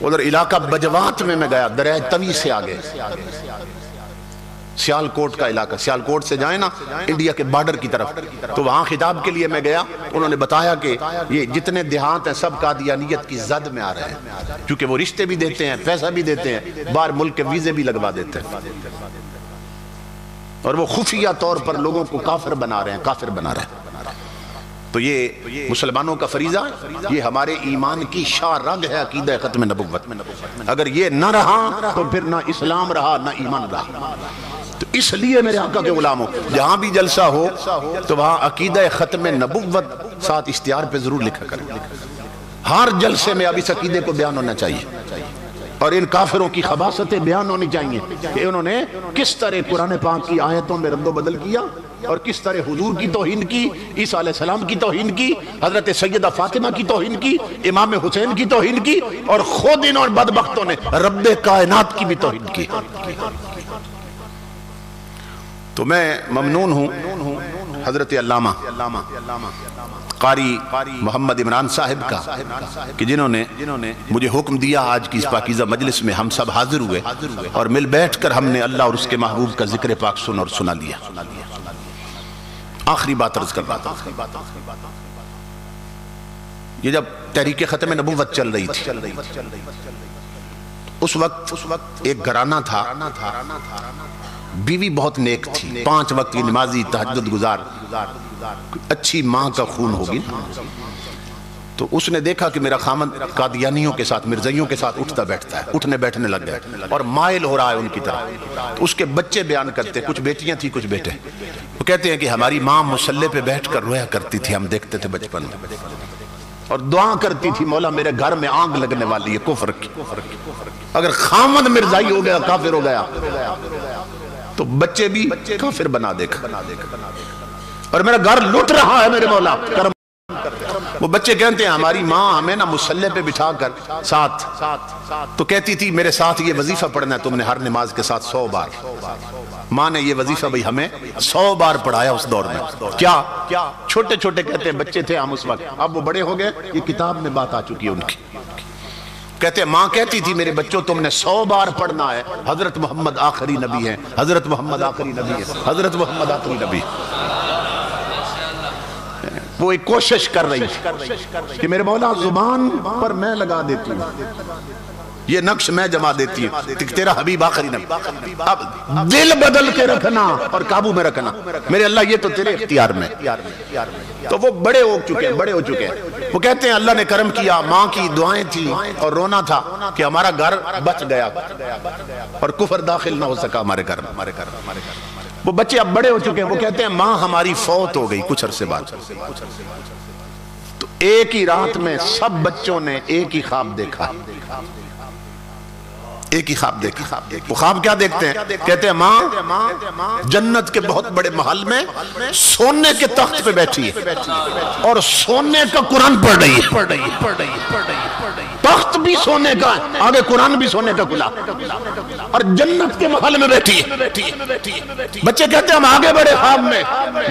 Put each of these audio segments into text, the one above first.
ادھر علاقہ بجوات میں گیا، دریا توی سے آگے، سیالکوٹ کا علاقہ، سیالکوٹ سے جائیں نا انڈیا کے بارڈر کی طرف، تو وہاں خطاب کے لیے میں گیا. انہوں نے بتایا کہ یہ جتنے دیہات ہیں سب قادیانیت کی زد میں آ رہے ہیں، کیونکہ وہ رشتے بھی دیتے ہیں، پیسہ بھی دیتے ہیں، باہر ملک کے ویزے بھی لگوا دیتے ہیں، اور وہ خفیہ طور پر لوگوں کو کافر بنا رہے ہیں. تو یہ مسلمانوں کا فریضہ، یہ ہمارے ایمان کی شاہ رگ ہے عقیدہ ختم نبوت. اگر یہ نہ رہا تو پھر نہ اسلام رہا نہ ایمان رہا. تو اس لیے میرے آقا کے غلاموں، جہاں بھی جلسہ ہو تو وہاں عقیدہ ختم نبوت ساتھ اشتہار پہ ضرور لکھا کریں. ہر جلسے میں اب اس عقیدے کو بیان ہونا چاہیے، اور ان کافروں کی خباثتیں بیان ہونی چاہیے کہ انہوں نے کس طرح قرآن پاک کی آیتوں میں رد و بدل کیا، اور کس طرح حضور کی توہین کی، عیسیٰ علیہ السلام کی توہین کی، حضرت سیدہ فاطمہ کی توہین کی، امام حسین کی توہین کی، اور خود ان اور بدبختوں نے رب کائنات کی بھی توہین کی. تو میں ممنون ہوں حضرت علامہ قاری محمد عمران صاحب کا کہ جنہوں نے مجھے حکم دیا آج کی اس پاکیزہ مجلس میں ہم سب حاضر ہوئے اور مل بیٹھ کر ہم نے اللہ اور اس کے محبوب کا ذکر پاک سن اور سنا لیا. آخری بات عرض کر رہا تھا، یہ جب تحریک ختم نبوت چل رہی تھی، اس وقت ایک گھرانہ تھا، بیوی بہت نیک تھی، 5 وقت کی نمازی، تہجد گزار، اچھی ماں کا خون ہوگی. تو اس نے دیکھا کہ میرا خامد قادیانیوں کے ساتھ، مرزائیوں کے ساتھ اٹھتا بیٹھتا ہے، اٹھنے بیٹھنے لگ گیا اور مائل ہو رہا ہے ان کی طرف. اس کے بچے بیان کرتے، کچھ بیٹیاں تھیں کچھ بیٹے. وہ کہتے ہیں کہ ہماری ماں مصلی پہ بیٹھ کر رویا کرتی تھی، ہم دیکھتے تھے بچپن میں، اور دعا کرتی تھی مولا میرے گھر میں آگ لگنے والی ہے کفر کی، اگر خامد مرزائی ہو گیا، کافر ہو گیا تو بچے بھی کافر بنا دے گا، اور میرا گھر لٹ رہا ہے میرے مولا کرم. وہ بچے کہتے ہیں ہماری ماں ہمیں نا مصلی پہ بٹھا کر ساتھ تو کہتی تھی میرے ساتھ یہ وظیفہ پڑھنا ہے تم نے ہر نماز کے ساتھ 100 بار. ماں نے یہ وظیفہ بھئی ہمیں 100 بار پڑھایا اس دور میں. کیا چھوٹے چھوٹے کہتے ہیں بچے تھے ہم اس وقت، اب وہ بڑے ہو گئے، یہ کتاب میں بات آ چکی ہے ان کی. کہتے ہیں ماں کہتی تھی میرے بچوں تم نے 100 بار پڑھنا ہے، حضرت محمد آخری نبی ہیں، حضرت محمد آخری نبی ہیں، حضرت محمد آخری نبی. وہ ایک کوشش کر رہی کہ میرے مولا زبان پر میں لگا دیتی ہوں، یہ نقش میں جما دیتی ہوں، تیرا حبیب آخری نبی. اب دل بدل کے رکھنا اور قابو میں رکھنا میرے اللہ یہ تو تیرے اختیار میں. تو وہ بڑے ہو چکے ہیں. وہ کہتے ہیں اللہ نے کرم کیا، ماں کی دعائیں تھی اور رونا تھا کہ ہمارا گھر بچ گیا اور کفر داخل نہ ہو سکا ہمارے گھر میں. وہ بچے اب بڑے ہو چکے ہیں. وہ کہتے ہیں ماں ہماری فوت ہو گئی کچھ عرصے بعد. تو ایک ہی رات میں سب بچوں نے ایک ہی خواب دیکھا، ایک ہی خواب دیکھا. وہ خواب کیا دیکھتے ہیں؟ کہتے ہیں ماں جنت کے بہت بڑے محل میں سونے کے تخت پہ بیٹھی ہے اور سونے کا قرآن پڑھ رہی ہے. تخت بھی سونے کا ہے، آگے قرآن بھی سونے کا کھلا، اور جنت کے محل میں بیٹھی ہے. بچے کہتے ہیں ہم آگے بڑے خواب میں،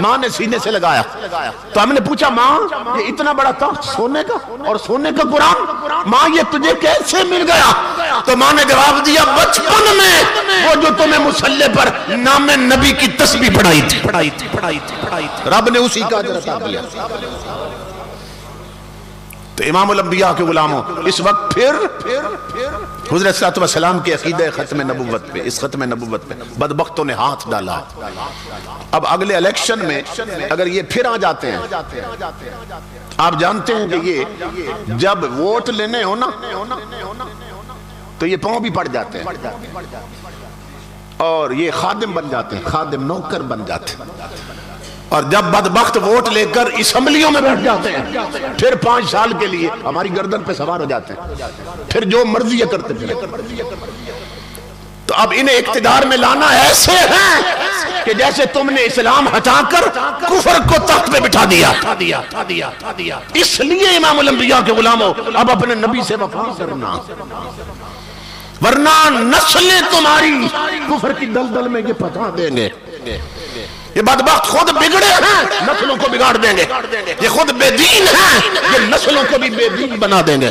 ماں نے سینے سے لگایا. تو ہم نے پوچھا ماں یہ اتنا بڑا تخت سونے کا اور سونے کا قرآن، ماں یہ تجھے کیسے مل گیا؟ تو ماں نے جواب دیا بچپن میں وہ جو تمہیں مصلی پر نام نبی کی تسبیح پڑھائی تھی رب نے اسی کا اجر عطا کیا. تو امام الانبیاء کے غلاموں اس وقت پھر حضور صلی اللہ علیہ وسلم کے عقیدہ ختم نبوت پہ، اس ختم نبوت پہ بدبختوں نے ہاتھ ڈالا. اب اگلے الیکشن میں اگر یہ پھر آ جاتے ہیں، آپ جانتے ہیں کہ یہ جب ووٹ لینے ہو نا تو یہ پاؤں بھی پڑ جاتے ہیں اور یہ خادم بن جاتے ہیں، خادم نوکر بن جاتے ہیں. اور جب بدبخت ووٹ لے کر اسمبلیوں میں بیٹھ جاتے ہیں پھر 5 سال کے لیے ہماری گردن پہ سوار ہو جاتے ہیں، پھر جو مرضی یہ کرتے ہیں. تو اب انہیں اقتدار میں لانا ایسے ہیں کہ جیسے تم نے اسلام ہٹا کر کفر کو تخت پہ بٹھا دیا. اس لیے امام الانبیاء کے غلاموں اب اپنے نبی سے وفا کرنا، ورنہ نسلیں تمہاری کفر کی دلدل میں یہ پھنسا دیں گے. یہ بدبخت خود بگڑے ہیں نسلوں کو بگاڑ دیں گے، یہ خود بے دین ہیں یہ نسلوں کو بھی بے دین بنا دیں گے۔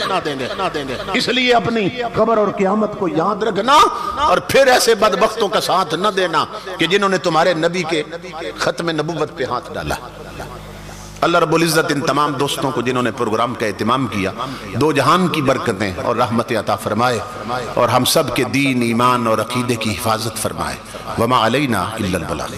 اس لیے اپنی قبر اور قیامت کو یاد رکھنا، اور پھر ایسے بدبختوں کا ساتھ نہ دینا کہ جنہوں نے تمہارے نبی کے ختم نبوت پہ ہاتھ ڈالا۔ اللہ رب العزت ان تمام دوستوں کو جنہوں نے پروگرام کا اہتمام کیا، دو جہان کی برکتیں اور رحمتیں عطا فرمائے، اور ہم سب کے دین، ایمان اور عقیدے کی حفاظت فرمائے۔ وما علینا الا البلاغ۔